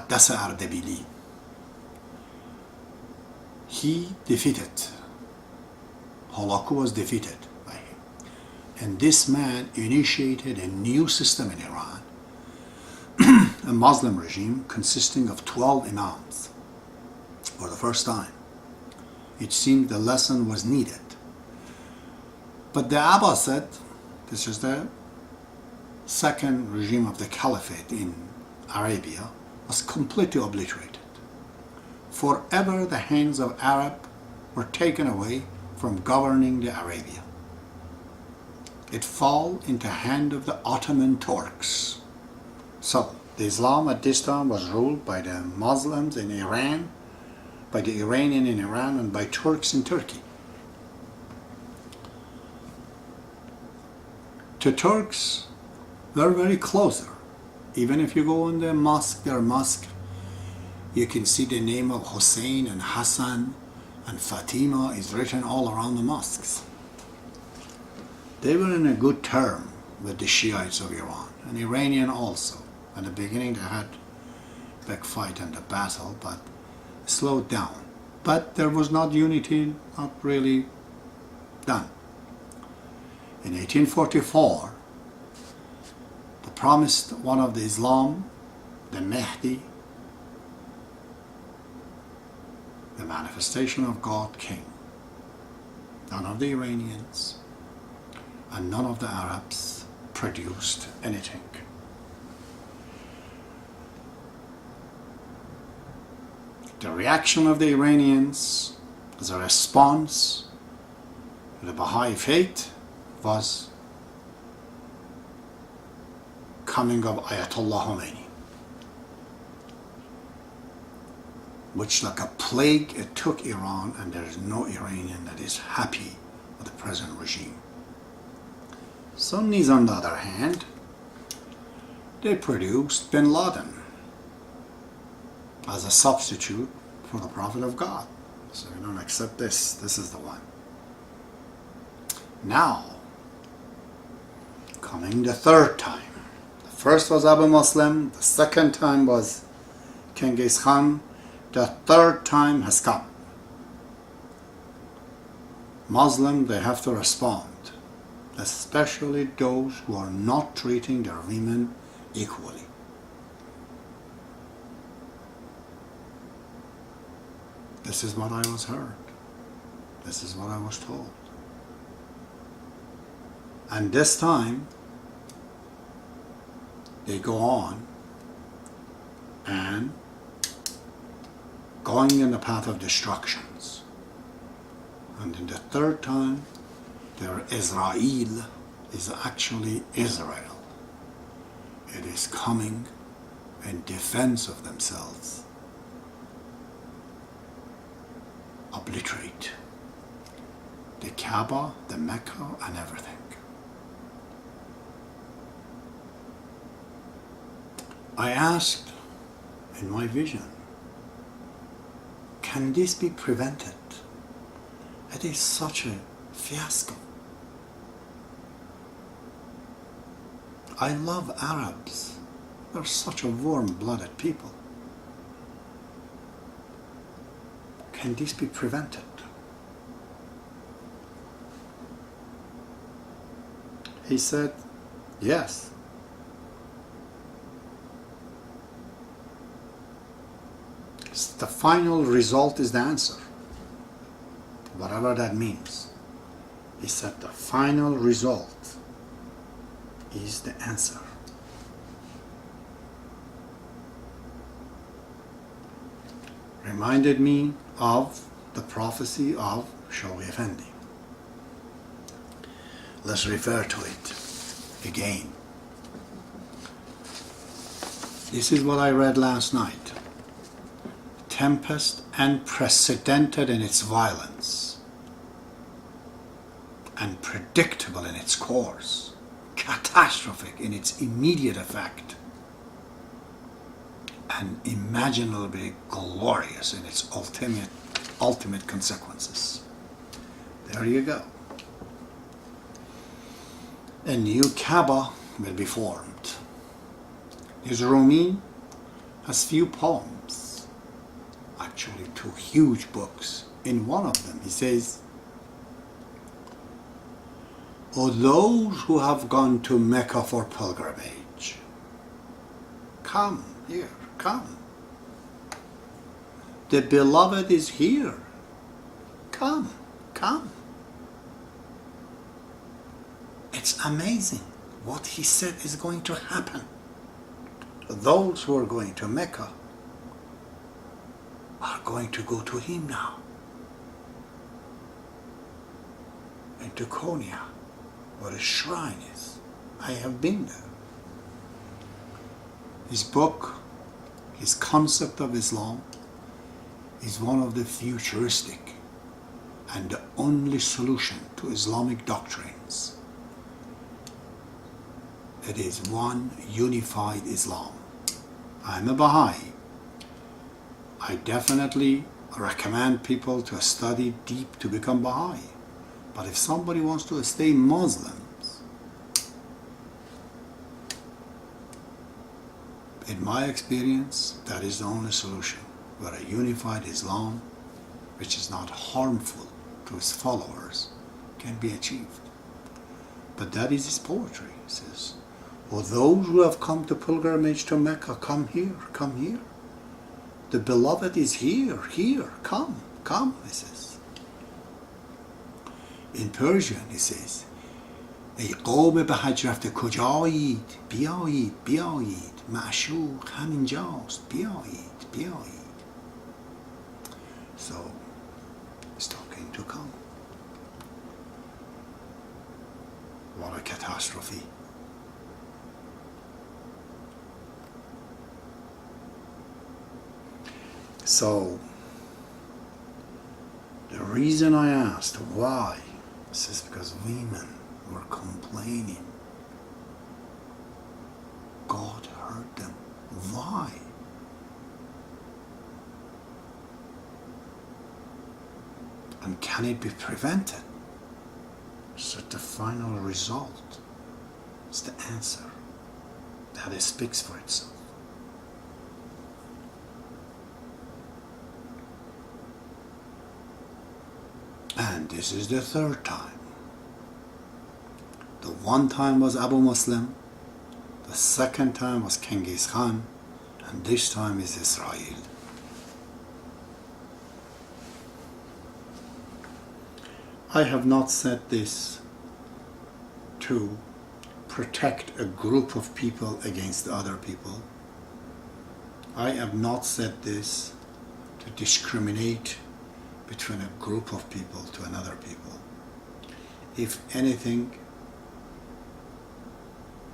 مقدس اردبیلی. He defeated, Halaku was defeated by him. And this man initiated a new system in Iran, a Muslim regime consisting of 12 imams for the first time. It seemed the lesson was needed. But the Abbasid, this is the second regime of the Caliphate in Arabia, was completely obliterated. Forever the hands of Arab were taken away from governing the Arabia. It fell into the hand of the Ottoman Turks. So the Islam at this time was ruled by the Muslims in Iran, by the Iranian in Iran, and by Turks in Turkey. The Turks were very closer. Even if you go in the mosque, their mosque, you can see the name of Hussein and Hassan and Fatima is written all around the mosques. They were in a good term with the Shiites of Iran, and Iranian also. In the beginning they had a big fight and a battle, but slowed down. But there was not unity, not really done. In 1844, the promised one of the Islam, the Mahdi, the manifestation of God, came. None of the Iranians and none of the Arabs produced anything. The reaction of the Iranians as a response to the Baha'i faith was coming of Ayatollah Khomeini, which like a plague it took Iran, and there is no Iranian that is happy with the present regime. Sunnis, on the other hand, they produced bin Laden as a substitute for the Prophet of God. So we don't accept this. This is the one. Now, coming the third time. The first was Abu Muslim. The second time was Genghis Khan. The third time has come. Muslims, they have to respond, especially those who are not treating their women equally. This is what I was heard. This is what I was told. And this time, they go on and going in the path of destructions. And in the third time, their Israel is actually Israel. It is coming in defense of themselves. Obliterate the Kaaba, the Mecca, and everything. I asked in my vision, can this be prevented? It is such a fiasco. I love Arabs. They're such a warm-blooded people. Can this be prevented? He said, yes. The final result is the answer, whatever that means. He said the final result is the answer. Reminded me of the prophecy of Shawi Effendi. Let's refer to it again. This is what I read last night. Tempest unprecedented in its violence and predictable in its course, catastrophic in its immediate effect, and imaginably glorious in its ultimate consequences. There you go. A new Kaaba will be formed. His Rumi has few poems, actually two huge books. In one of them he says, "O those who have gone to Mecca for pilgrimage, come here, come. The beloved is here. Come, come." It's amazing what he said is going to happen. Those who are going to Mecca are going to go to him now. And to Konya, where his shrine is. I have been there. His book, his concept of Islam, is one of the futuristic and the only solution to Islamic doctrines. It is one unified Islam. I'm a Baha'i. I definitely recommend people to study deep to become Baha'i. But if somebody wants to stay Muslims, in my experience, that is the only solution, where a unified Islam, which is not harmful to its followers, can be achieved. But that is his poetry. He says, "O those who have come to pilgrimage to Mecca, come here, come here. The beloved is here, here, come, come," he says. In Persian he says, "ای قوم به حج رفته کجایید؟ بیایید، بیایید. معشوق همینجاست. بیایید، بیایید." So, he's talking to come. What a catastrophe. So, the reason I asked why, this is because women were complaining. God heard them. Why? And can it be prevented? So the final result is the answer. That it speaks for itself. And this is the third time. The one time was Abu Muslim, the second time was Genghis Khan, and this time is Israel. I have not said this to protect a group of people against other people. I have not said this to discriminate between a group of people to another people. If anything,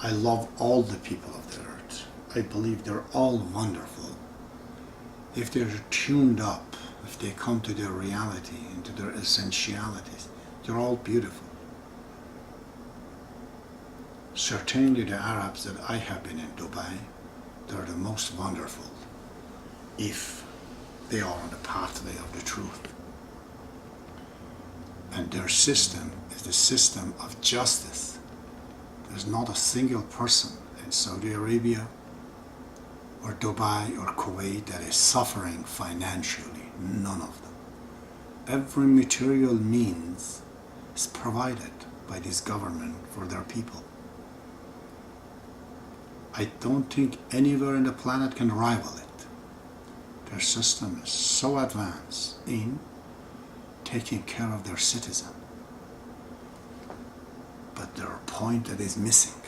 I love all the people of the earth. I believe they're all wonderful. If they're tuned up, if they come to their reality, into their essentialities, they're all beautiful. Certainly the Arabs that I have been in Dubai, they're the most wonderful, if they are on the pathway of the truth. And their system is the system of justice. There's not a single person in Saudi Arabia or Dubai or Kuwait that is suffering financially. None of them. Every material means is provided by this government for their people. I don't think anywhere in the planet can rival it. Their system is so advanced in taking care of their citizen. But there are points that is missing.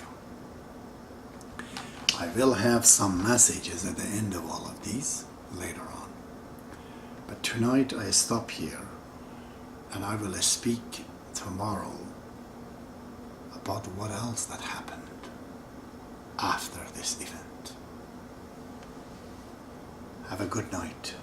I will have some messages at the end of all of these later on. But tonight I stop here, and I will speak tomorrow about what else that happened after this event. Have a good night.